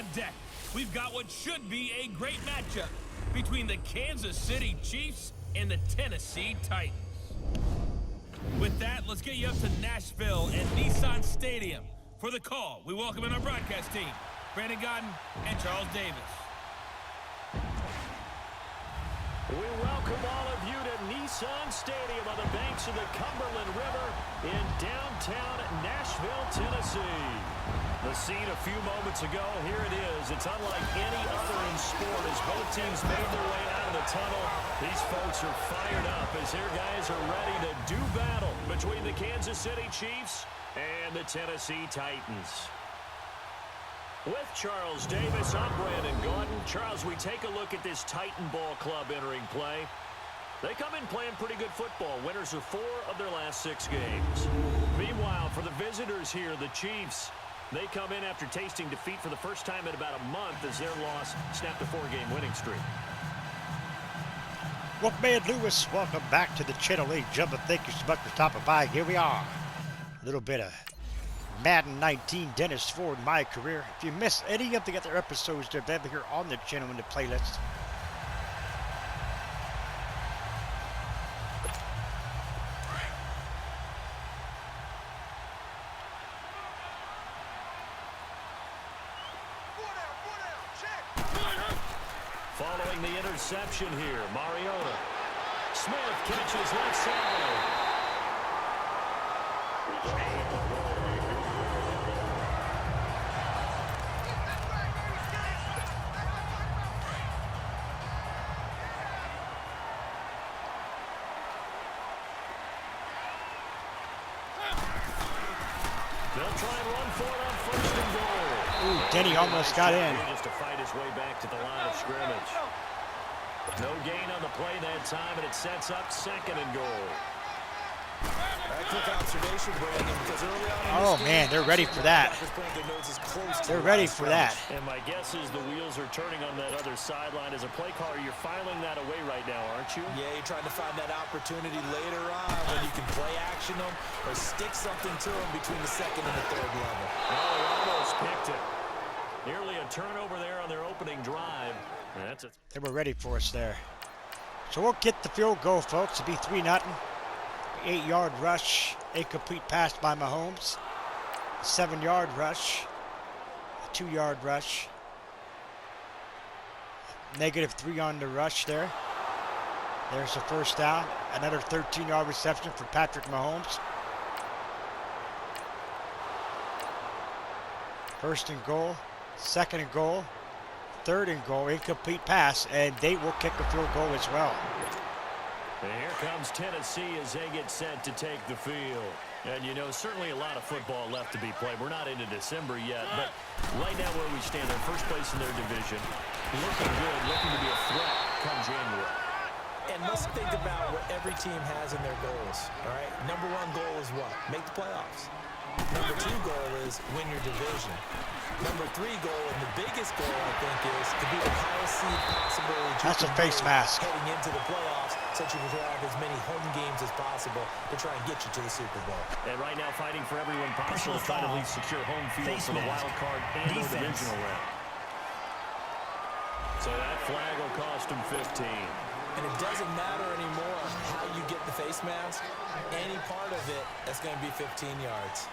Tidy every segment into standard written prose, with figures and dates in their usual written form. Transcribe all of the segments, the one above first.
on deck. We've got what should be a great matchup between the Kansas City Chiefs and the Tennessee Titans. With that, let's get you up to Nashville and Nissan Stadium. For the call, we welcome in our broadcast team, Brandon Godden and Charles Davis. We welcome all of you to Nissan Stadium on the banks of the Cumberland River in downtown Nashville, Tennessee. The scene a few moments ago, here it is. It's unlike any other in sport as both teams made their way out of the tunnel. These folks are fired up as their guys are ready to do battle between the Kansas City Chiefs and the Tennessee Titans. With Charles Davis, I'm Brandon Godden. Charles, we take a look at this Titan Ball Club entering play. They come in playing pretty good football. Winners of 4 of their last 6 games. Meanwhile, for the visitors here, the Chiefs, they come in after tasting defeat for the first time in about a month as their loss snapped a 4-game winning streak. Wolfman Lewis, welcome back to the channel. Ladies and gentlemen, thank you so much for stopping by. Here we are. A little bit of Madden 19, Dennis Ford, my career. If you missed any of the other episodes, they're available here on the channel in the playlist. Following the interception here, Mariotta. Smith catches left side. They'll try and run for it on first and goal. Ooh, Denny almost got in. Just to fight his way back to the line of scrimmage. No gain on the play that time, and it sets up second and goal. Quick observation, Brandon, because early on Oh man, they're ready for that. They're ready for that. And my guess is the wheels are turning on that other sideline. As a play caller, you're filing that away right now, aren't you? Yeah, you're trying to find that opportunity later on when you can play action them or stick something to them between the second and the third level. Oh, they almost picked it. Nearly a turnover there on their opening drive. They were ready for us there. So we'll get the field goal, folks. It'll be 3-0. 8-yard rush, incomplete pass by Mahomes. 7-yard rush, a 2-yard rush. -3 on the rush there. There's the first down. Another 13-yard reception for Patrick Mahomes. First and goal, second and goal, third and goal, incomplete pass, and they will kick a field goal as well. And here comes Tennessee as they get set to take the field. And, you know, certainly a lot of football left to be played. We're not into December yet, but right now where we stand, they're first place in their division. Looking good, looking to be a threat come January. And let's think about what every team has in their goals, all right? Number 1 goal is what? Make the playoffs. Number 2 goal is win your division. Number 3 goal, and the biggest goal, I think, is to be the highest seed possible. That's a face mask. Heading into the playoffs, so you can have as many home games as possible to try and get you to the Super Bowl. And right now, fighting for everyone possible to try to at least secure home field for the wild card and the divisional round. So that flag will cost them 15. And it doesn't matter anymore how you get the face mask. Any part of it, that's going to be 15 yards.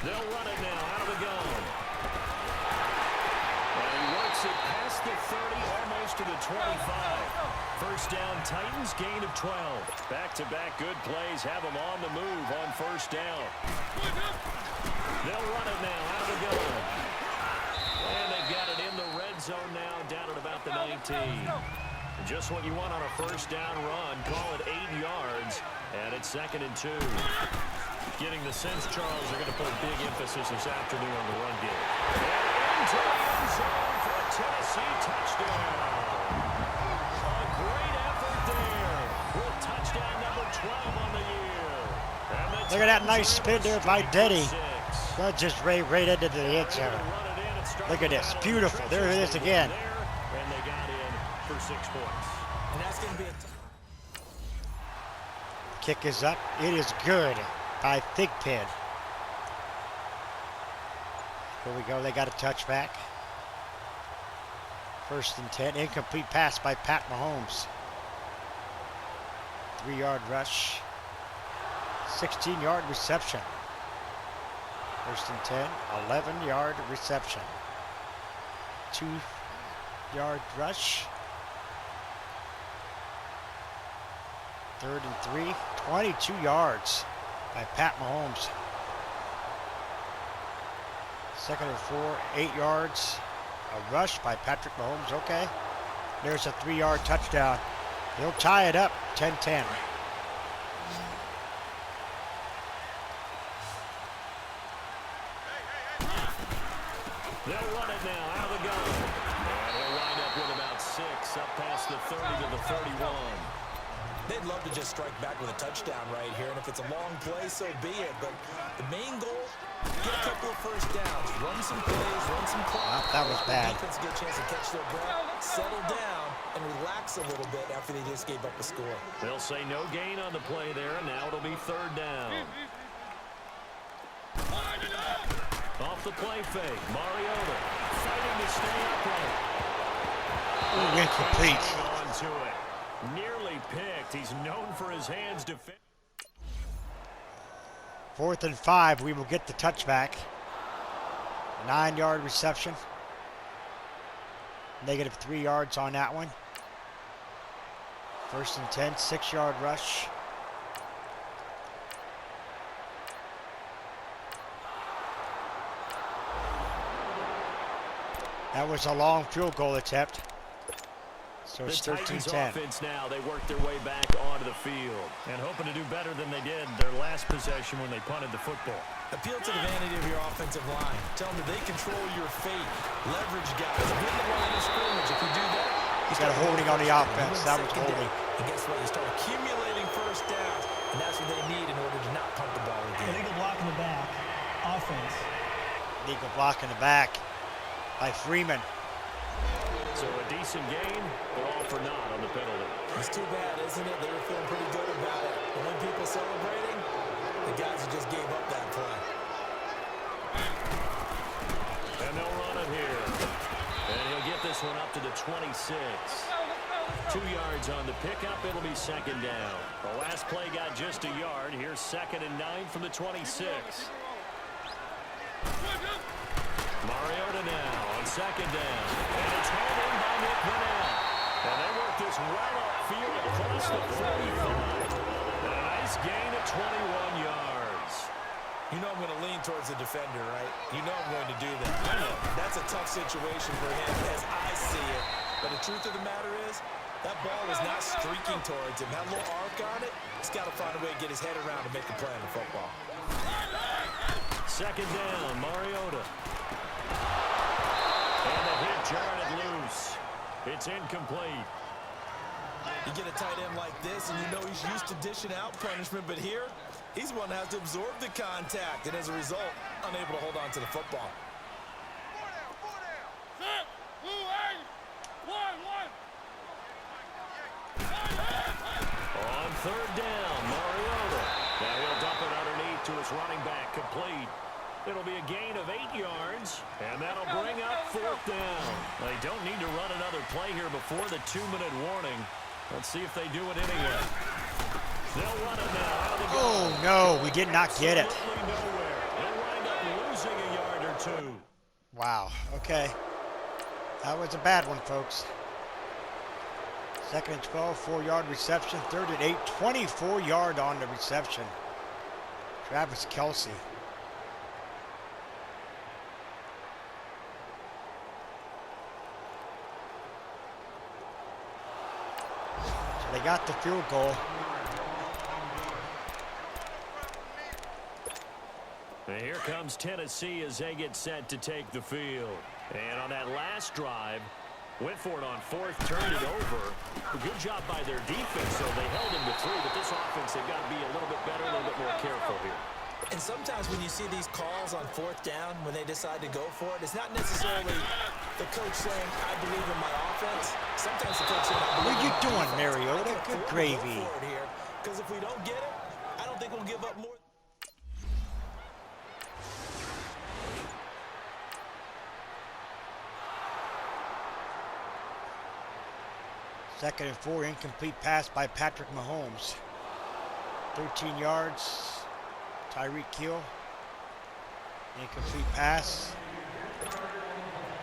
They'll run it now out of the gun. And he works it past the 30, almost to the 25. First down, Titans, gain of 12. Back-to-back good plays have them on the move on first down. They'll run it now out of the gun. And they've got it in the red zone now, down at about the 19. Just what you want on a first down run. Call it 8 yards, and it's 2nd and 2. Getting the sense, Charles, they're going to put a big emphasis this afternoon on the run game. And into the end zone for a Tennessee touchdown. A great effort there with touchdown number 12 on the year. Look at that nice spin there by Denny. That just right into the end zone. Look at this. Beautiful. There it is again. And they got in for 6 points. And that's going to be a Kick is up. It is good by Thigpen. Here we go. They got a touchback. 1st and 10. Incomplete pass by Pat Mahomes. 3-yard rush. 16-yard reception. 1st and 10. 11-yard reception. 2-yard rush. 3rd and 3. 22 yards by Pat Mahomes. 2nd and 4. 8 yards. A rush by Patrick Mahomes. Okay. There's a 3-yard touchdown. He'll tie it up. 10-10. They'll run it now out of the gun. And he'll wind up with about 6 up past the 30 to the 31. They'd love to just strike back with a touchdown right here, and if it's a long play, so be it. But the main goal, get a couple of first downs, run some plays, run some clock. That was bad. The defense get a chance to catch their breath, settle down, and relax a little bit after they just gave up a score. They'll say no gain on the play there, and now it'll be 3rd down. Off the play fake, Mariotta fighting to stay upright. Ooh, incomplete. Hang on to it. Nearly picked. He's known for his hands defense. 4th and 5. We will get the touchback. 9-yard reception. Negative 3 yards on that one. 1st and 10. 6-yard rush. That was a long field goal attempt. So it's 13-10. Offense now, they work their way back onto the field and hoping to do better than they did their last possession when they punted the football. Appeal to the vanity of your offensive line. Tell them that they control your fate. Leverage guys. Win the line of scrimmage. If you do that, He's got a holding on the offense. That was holding. And guess what? You start accumulating first downs, and that's what they need in order to not punt the ball again. Illegal block in the back. Offense. Legal block in the back by Freeman. So a decent gain, but all for naught on the penalty. It's too bad, isn't it? They were feeling pretty good about it. And when people celebrating, the guys who just gave up that play. And they'll run it here. And he'll get this one up to the 26. 2 yards on the pickup. It'll be 2nd down. The last play got just a yard. Here's 2nd and 9 from the 26. Mariota now on 2nd down. And it's held in by Nick Vanell. And they work this right upfield across the 45. And a nice gain of 21 yards. You know I'm going to lean towards the defender, right? You know I'm going to do that. I know. That's a tough situation for him as I see it. But the truth of the matter is, that ball was not streaking towards him. That little arc on it, he's got to find a way to get his head around to make a play on the football. 2nd down, Mariota. And the hit jarred it loose. It's incomplete. You get a tight end like this, and you know he's used to dishing out punishment, but here, he's the one that has to absorb the contact, and as a result, unable to hold on to the football. On 3rd down, Mariota. Now he'll dump it underneath to his running back, complete. It'll be a gain of 8 yards, and that'll bring up 4th down. They don't need to run another play here before the 2-minute warning. Let's see if they do it anyway. They'll run it now out of the goal. Oh, no, we did not get it. Absolutely nowhere. They'll wind up losing a yard or 2. Wow, okay. That was a bad one, folks. 2nd and 12, 4-yard reception. 3rd and 8, 24-yard on the reception. Travis Kelce. They got the field goal. And here comes Tennessee as they get set to take the field. And on that last drive, went for it on 4th, turned it over. A good job by their defense, so they held him to 3, but this offense, they've got to be a little bit better, a little bit more careful here. And sometimes when you see these calls on 4th down, when they decide to go for it, it's not necessarily the coach saying, I believe in my offense. Sometimes the coach saying, What are you doing, Mariota? Good gravy. Because if we don't get it, I don't think we'll give up more. 2nd and 4, incomplete pass by Patrick Mahomes. 13 yards, Tyreek Hill. Incomplete pass.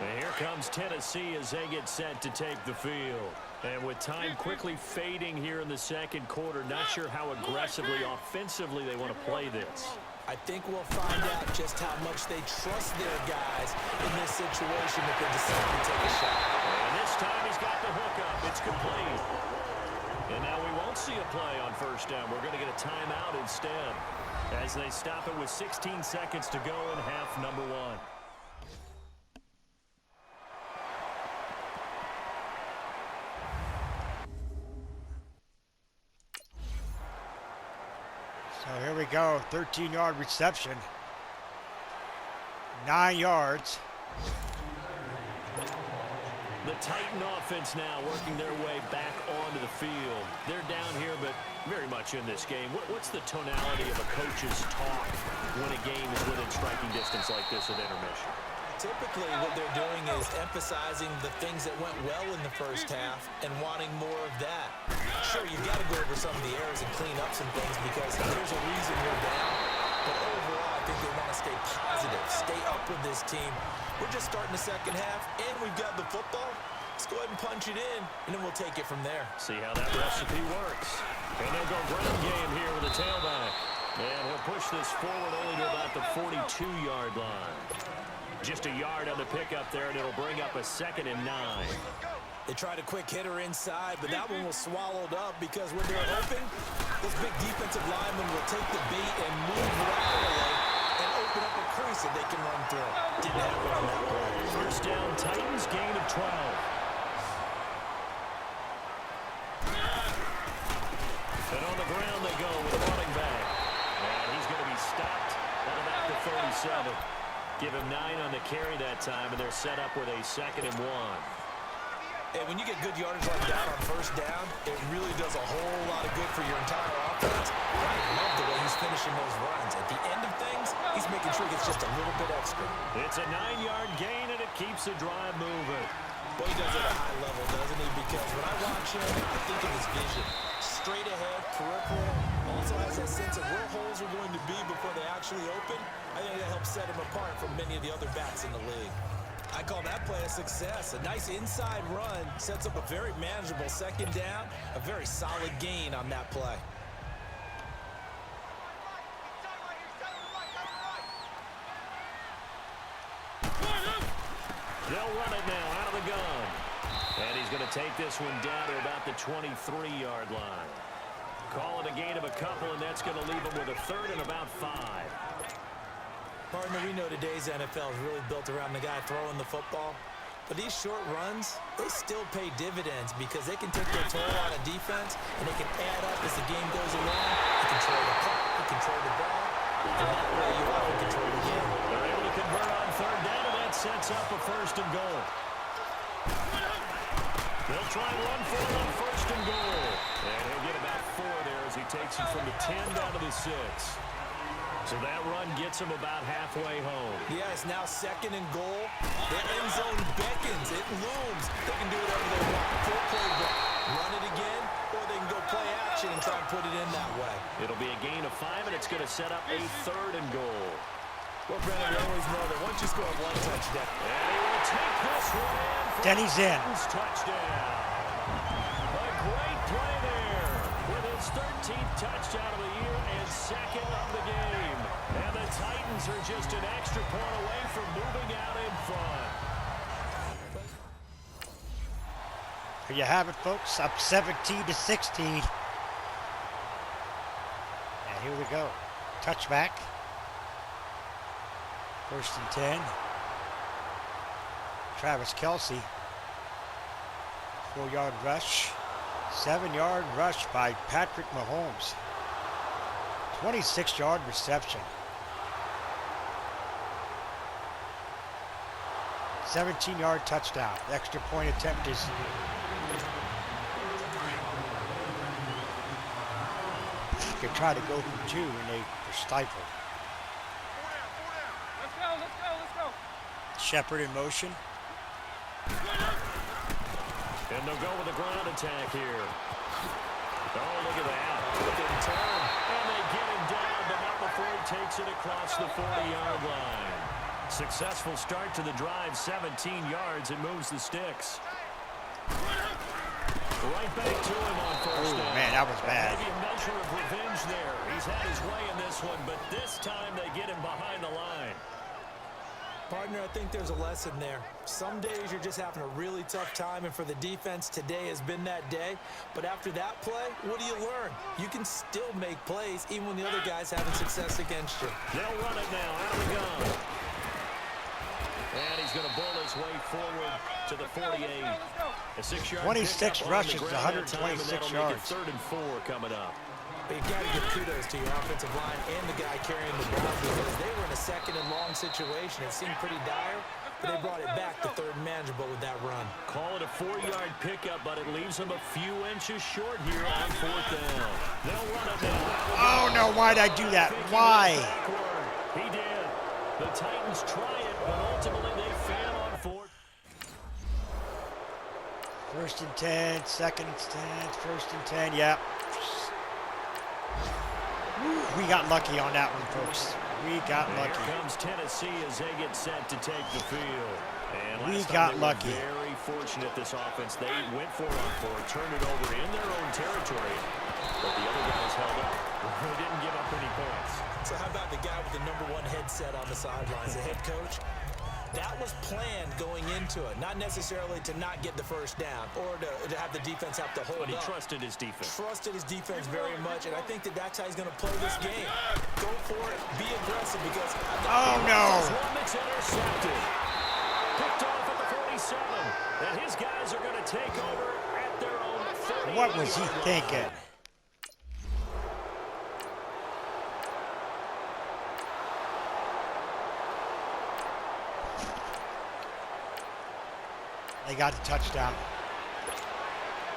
And here comes Tennessee as they get set to take the field. And with time quickly fading here in the second quarter, not sure how aggressively, offensively they want to play this. I think we'll find out just how much they trust their guys in this situation if they decide to take a shot. And this time he's got the hook up. It's complete. And now we won't see a play on first down. We're going to get a timeout instead as they stop it with 16 seconds to go in half number 1. So here we go, 13-yard reception. 9 yards. The Titan offense now working their way back onto the field. They're down here, but very much in this game. What's the tonality of a coach's talk when a game is within striking distance like this at intermission? Typically, what they're doing is emphasizing the things that went well in the first half and wanting more of that. Sure, you've got to go over some of the errors and clean up some things because there's a reason you're down. But overall, I think they want to stay positive, stay up with this team. We're just starting the second half, and we've got the football. Let's go ahead and punch it in, and then we'll take it from there. See how that recipe works. And they'll go ground game here with a tailback. And he'll push this forward only to about the 42-yard line. Just a yard on the pickup there, and it'll bring up a 2nd and 9. They tried a quick hitter inside, but that one was swallowed up because when they're open, this big defensive lineman will take the bait and move laterally and open up a crease that they can run through. Didn't happen on that play. First down, Titans, gain of 12. And on the ground they go with a running back. And he's going to be stopped at about the 37. Give him 9 on the carry that time, and they're set up with a 2nd and 1. And when you get good yardage like that on first down, it really does a whole lot of good for your entire offense. I love the way he's finishing those runs. At the end of things, he's making sure he gets just a little bit extra. It's a 9-yard gain, and it keeps the drive moving. Well, he does it at a high level, doesn't he? Because when I watch him, I think of his vision. Straight ahead, peripheral. Also has that sense of where holes are going to be before they actually open. I think that helps set him apart from many of the other backs in the league. I call that play a success. A nice inside run sets up a very manageable 2nd down. A very solid gain on that play. They'll run it now out of the gun. And he's going to take this one down to about the 23-yard line. Call it a gain of a couple, and that's going to leave him with a 3rd and about 5. Partner, we know today's NFL is really built around the guy throwing the football. But these short runs, they still pay dividends because they can take their toll on a defense, and they can add up as the game goes along. You control the clock, you control the ball, and that way you often control the game. They're able to convert on 3rd down, and that sets up a 1st and goal. They'll try and run for it on 1st and goal. And he'll get about 4 there as he takes it from the 10 down to the 6. So that run gets him about halfway home. Yeah, it's now 2nd and goal. The end zone beckons. It looms. They can do whatever they want. Full playbook. Run it again, or they can go play action and try and put it in that way. It'll be a gain of 5, and it's going to set up a 3rd and goal. Well, Brandon, we always know that once you score 1 touchdown. And he will take this one in for Then he's in. touchdown. A great play there with his 13th touchdown of the year and 2nd of the game. And the Titans are just an extra point away from moving out in front. There you have it, folks. Up 17-16. And here we go. Touchback. 1st and 10. Travis Kelce. 4-yard rush. 7-yard rush by Patrick Mahomes. 26-yard reception. 17-yard touchdown. The extra point attempt is they tried to go for 2 and they were stifled. Let's go. Shepard in motion. And And they'll go with a ground attack here. Oh, look at that. Look at him turn. And they get him down, but not before he takes it across the 40-yard line. Successful start to the drive, 17 yards, and moves the sticks. Right back to him on first down. Man, that was bad. Maybe a measure of revenge there. He's had his way in this one, but this time they get him behind the line. Partner, I think there's a lesson there. Some days you're just having a really tough time, and for the defense, today has been that day. But after that play, what do you learn? You can still make plays even when the other guy's having success against you. They'll run it now out of the gun. And he's going to bull his way forward to the 48. A 6-yard 26 rushes, 126 yards. 3rd and 4 coming up. But you've got to give kudos to your offensive line and the guy carrying the ball because they were in a 2nd and long situation. It seemed pretty dire, but they brought it back to 3rd and manageable with that run. Call it a 4-yard pickup, but it leaves them a few inches short here on 4th down. They'll run it now. Oh, no, why'd I do that? Why? He did. The Titans try it, but ultimately they fail on 4th. 1st and 10, 2nd and 10, 1st and 10, yeah. We got lucky on that one, folks. We got lucky. Here comes Tennessee as they get set to take the field. And We last time got they lucky. were very fortunate, this offense. They went for it on 4, turned it over in their own territory, but the other guys held up. They didn't give up any points. So how about the guy with the #1 headset on the sidelines, the head coach? That was planned going into it, not necessarily to not get the first down or to have the defense have to hold But he up. trusted his defense. Trusted his defense very much, and I think that's how he's going to play this game. Go for it, be aggressive, because... Oh, no. One that's intercepted. Picked off at the 47. And his guys are going to take over at their own 30. What was he thinking? They got the touchdown.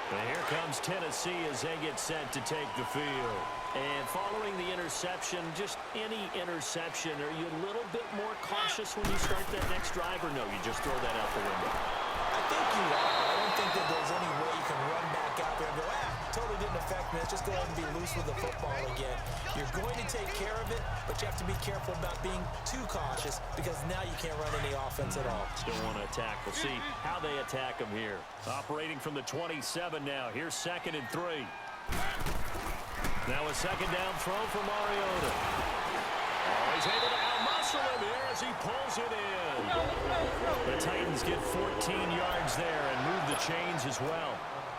And here comes Tennessee as they get set to take the field. And following the interception, just any interception, are you a little bit more cautious when you start that next drive, or no, you just throw that out the window? I think you are. I don't think that there's any way you can run back out there and go, totally didn't affect me. Let's just go ahead and be loose with the football again. You're going to take care of it, but you have to be careful about being too cautious because now you can't run any offense at all. Still want to attack. We'll see how they attack them here. Operating from the 27 now. Here's 2nd and 3. Now a 2nd down throw for Mariotta. Oh, he's able to out-muscle him here as he pulls it in. The Titans get 14 yards there and move the chains as well.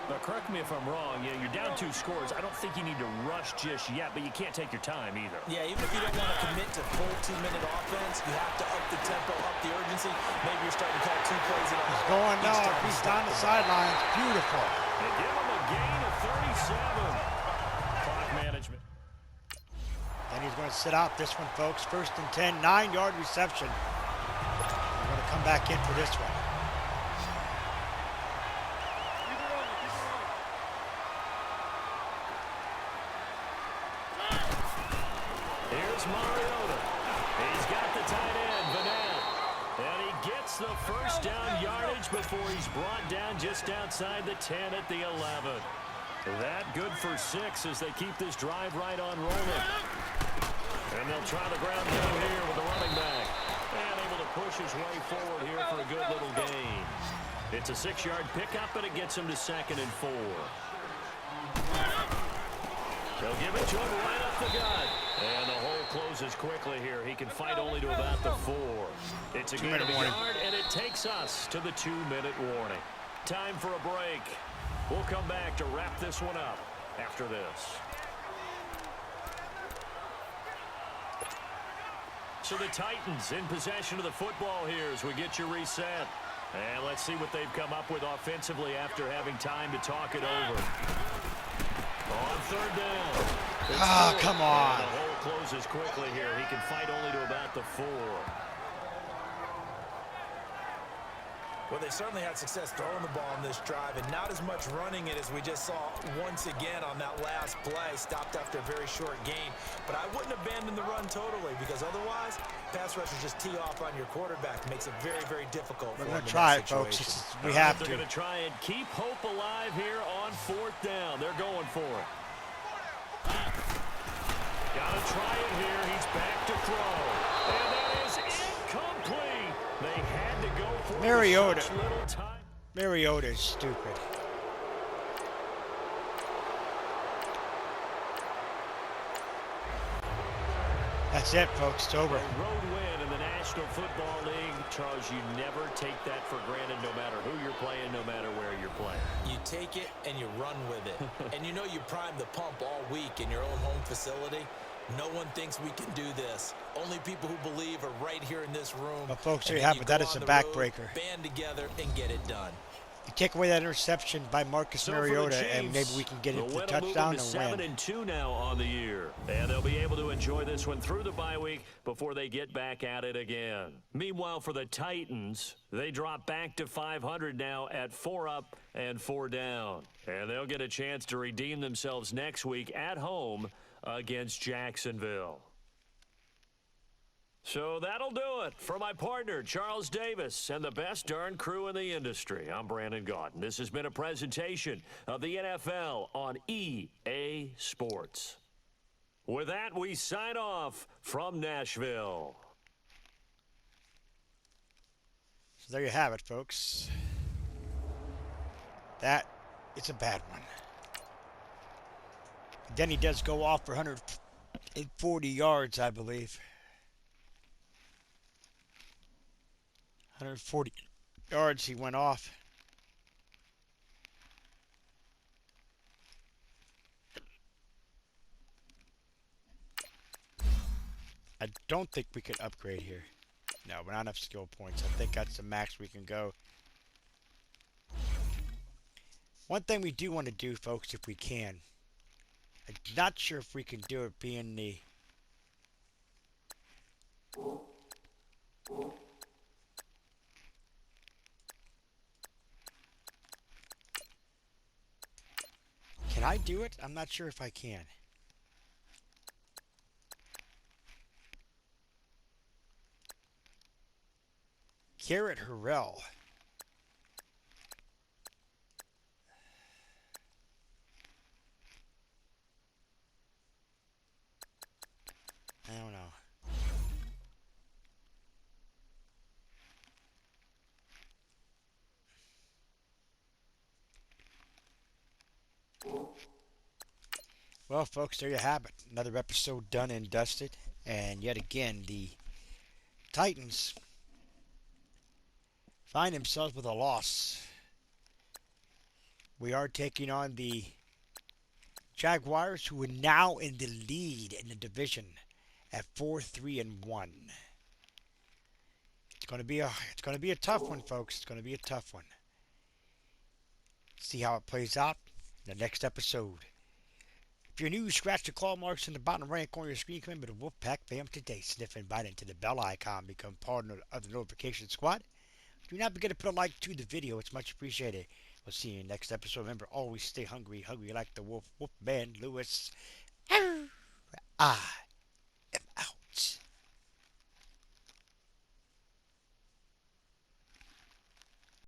But correct me if I'm wrong, you're down 2 scores. I don't think you need to rush just yet, but you can't take your time either. Yeah, even if you don't want to commit to full 2-minute offense, you have to up the tempo, up the urgency. Maybe you're starting to call 2 plays in a He's going now. He's down the sidelines. Beautiful. They give him a gain of 37. Clock management. Then he's going to sit out this one, folks. 1st and 10, 9-yard reception. We're going to come back in for this one. Here's Mariotta. He's got the tight end, Vanette. And he gets the first down yardage before he's brought down just outside the 10 at the 11. That good for 6 as they keep this drive right on rolling. And they'll try the ground game here with the running back. And able to push his way forward here for a good little gain. It's a 6-yard pickup, and it gets him to 2nd and 4. They'll give it to him right up the gut. And the hole closes quickly here. He can fight only to about the 4. It's a gain of a yard, and it takes us to the 2-minute warning. Time for a break. We'll come back to wrap this one up after this. So the Titans in possession of the football here as we get you reset. And let's see what they've come up with offensively after having time to talk it over. On 3rd down. Oh, come on. And the hole closes quickly here. He can fight only to about the 4. Well, they certainly had success throwing the ball on this drive and not as much running it as we just saw once again on that last play. Stopped after a very short gain. But I wouldn't abandon the run totally because otherwise, pass rushers just tee off on your quarterback. It makes it very, very difficult for We're them going to in try that it, folks. situation. We have They're to. going to try and keep hope alive here on 4th down. They're going for it. Got to try it here. He's back to throw. And that is incomplete. They had to go for Mariota. such little time. Mariota is stupid. That's it, folks. It's over. A road win in the National Football League. Charles, you never take that for granted no matter who you're playing, no matter where you're playing. You take it and you run with it. And you know you prime the pump all week in your own home facility. No one thinks we can do this. Only people who believe are right here in this room. Well, folks, there And you then have it. That go is on a the road, backbreaker. Band together and get it done. You take away that interception by Marcus So for the Mariota, and Chiefs, maybe we can get the it to win will touchdown move to and win. 7-2 now on the year, and they'll be able to enjoy this one through the bye week before they get back at it again. Meanwhile, for the Titans, they drop back to 500 now at 4 up and 4 down, and they'll get a chance to redeem themselves next week at home against Jacksonville. So that'll do it for my partner, Charles Davis, and the best darn crew in the industry. I'm Brandon Gaudin. This has been a presentation of the NFL on EA Sports. With that, we sign off from Nashville. So there you have it, folks. That is a bad one. Then he does go off for 140 yards, I believe. 140 yards he went off. I don't think we can upgrade here. No, we're not enough skill points. I think that's the max we can go. One thing we do want to do, folks, if we can. I'm not sure if we can do it being the... Can I do it? I'm not sure if I can. Garrett Harrell. I don't know. Well, folks, there you have it. Another episode done and dusted. And yet again, the Titans find themselves with a loss. We are taking on the Jaguars, who are now in the lead in the division at 4-3-1. It's going to be a tough one, folks. It's going to be a tough one. See how it plays out in the next episode. If you're new, scratch the claw marks in the bottom right corner of your screen. Come in to the Wolfpack fam today. Sniff and bite into the bell icon. Become part of the notification squad. Do not forget to put a like to the video. It's much appreciated. We'll see you in the next episode. Remember, always stay hungry. Hungry like the wolf. Wolfman Lewis. I am out.